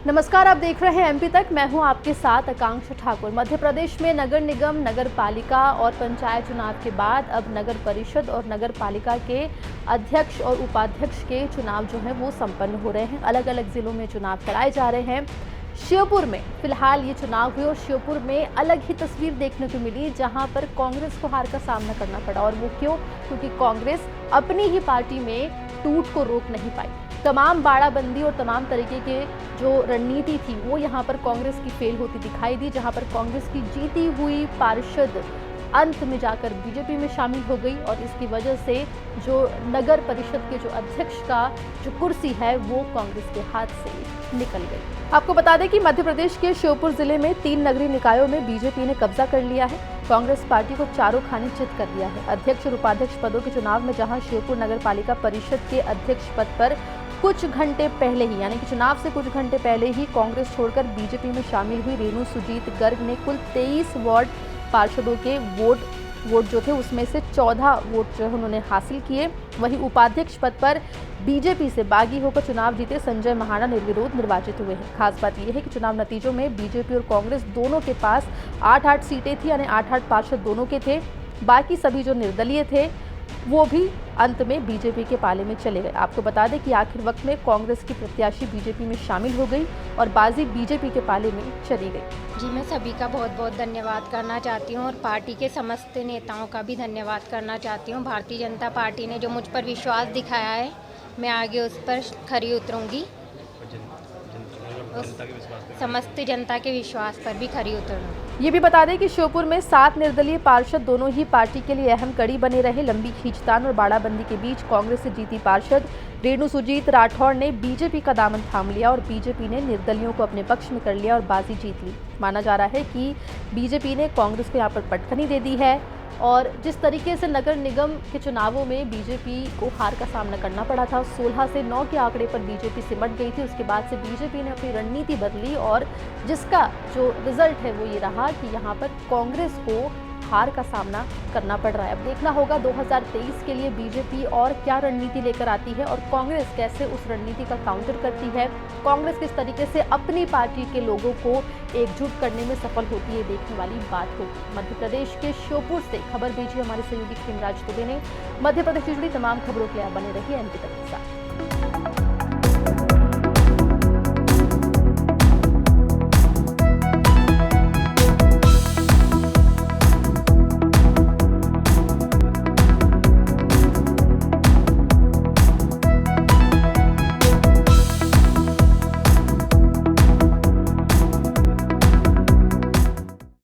नमस्कार, आप देख रहे हैं एमपी तक। मैं हूं आपके साथ आकांक्षा ठाकुर। मध्य प्रदेश में नगर निगम, नगर पालिका और पंचायत चुनाव के बाद अब नगर परिषद और नगर पालिका के अध्यक्ष और उपाध्यक्ष के चुनाव जो हैं वो संपन्न हो रहे हैं। अलग अलग जिलों में चुनाव कराए जा रहे हैं। श्योपुर में फिलहाल ये चुनाव हुए और श्योपुर में अलग ही तस्वीर देखने को मिली, जहां पर कांग्रेस को हार का सामना करना पड़ा। और वो क्यों? क्योंकि कांग्रेस अपनी ही पार्टी में टूट को रोक नहीं पाई। तमाम बाड़ाबंदी और तमाम तरीके के जो रणनीति थी वो यहाँ पर कांग्रेस की फेल होती दिखाई दी, जहाँ पर कांग्रेस की जीती हुई पार्षद अंत में जाकर बीजेपी में शामिल हो गई और इसकी वजह से जो नगर परिषद के जो अध्यक्ष का जो कुर्सी है वो कांग्रेस के हाथ से निकल गई। आपको बता दें कि मध्य प्रदेश के श्योपुर जिले में 3 नगरीय निकायों में बीजेपी ने कब्जा कर लिया है। कांग्रेस पार्टी को चारों खाने चित कर दिया है। अध्यक्ष और उपाध्यक्ष पदों के चुनाव में जहां श्योपुर नगर पालिका परिषद के अध्यक्ष पद पर कुछ घंटे पहले ही, यानी कि चुनाव से कुछ घंटे पहले ही कांग्रेस छोड़कर बीजेपी में शामिल हुई रेणु सुजीत गर्ग ने कुल 23 वार्ड पार्षदों के वोट जो थे उसमें से 14 वोट जो है उन्होंने हासिल किए। वहीं उपाध्यक्ष पद पर बीजेपी से बागी होकर चुनाव जीते संजय महाना निर्विरोध निर्वाचित हुए हैं। खास बात यह है कि चुनाव नतीजों में बीजेपी और कांग्रेस दोनों के पास 8-8 सीटें थी, यानी 8-8 पार्षद दोनों के थे। बाकी सभी जो निर्दलीय थे वो भी अंत में बीजेपी के पाले में चले गए। आपको बता दें कि आखिर वक्त में कांग्रेस की प्रत्याशी बीजेपी में शामिल हो गई और बाजी बीजेपी के पाले में चली गई। जी, मैं सभी का बहुत बहुत धन्यवाद करना चाहती हूँ और पार्टी के समस्त नेताओं का भी धन्यवाद करना चाहती हूँ। भारतीय जनता पार्टी ने जो मुझ पर विश्वास दिखाया है, मैं आगे उस पर खरी उतरूँगी। समस्त जनता के विश्वास पर भी खरी उतरूँगी। ये भी बता दें कि श्योपुर में 7 निर्दलीय पार्षद दोनों ही पार्टी के लिए अहम कड़ी बने रहे। लंबी खींचतान और बाड़ाबंदी के बीच कांग्रेस से जीती पार्षद रेणु सुजीत राठौड़ ने बीजेपी का दामन थाम लिया और बीजेपी ने निर्दलियों को अपने पक्ष में कर लिया और बाजी जीत ली। माना जा रहा है कि बीजेपी ने कांग्रेस को यहाँ पर पटखनी दे दी है और जिस तरीके से नगर निगम के चुनावों में बीजेपी को हार का सामना करना पड़ा था, 16 से 9 के आंकड़े पर बीजेपी सिमट गई थी। उसके बाद से बीजेपी ने अपनी रणनीति बदली और जिसका जो रिजल्ट है वो ये रहा कि यहाँ पर कांग्रेस को हार का सामना करना पड़ रहा है। अब देखना होगा 2023 के लिए बीजेपी और क्या रणनीति लेकर आती है और कांग्रेस कैसे उस रणनीति का काउंटर करती है। कांग्रेस किस तरीके से अपनी पार्टी के लोगों को एकजुट करने में सफल होती है, देखने वाली बात होगी। मध्य प्रदेश के श्योपुर से खबर भेजी हमारे सहयोगी खिमराज दुबे ने। मध्य प्रदेश से जुड़ी तमाम खबरों के लिए बने रहिए एमपी तक के साथ।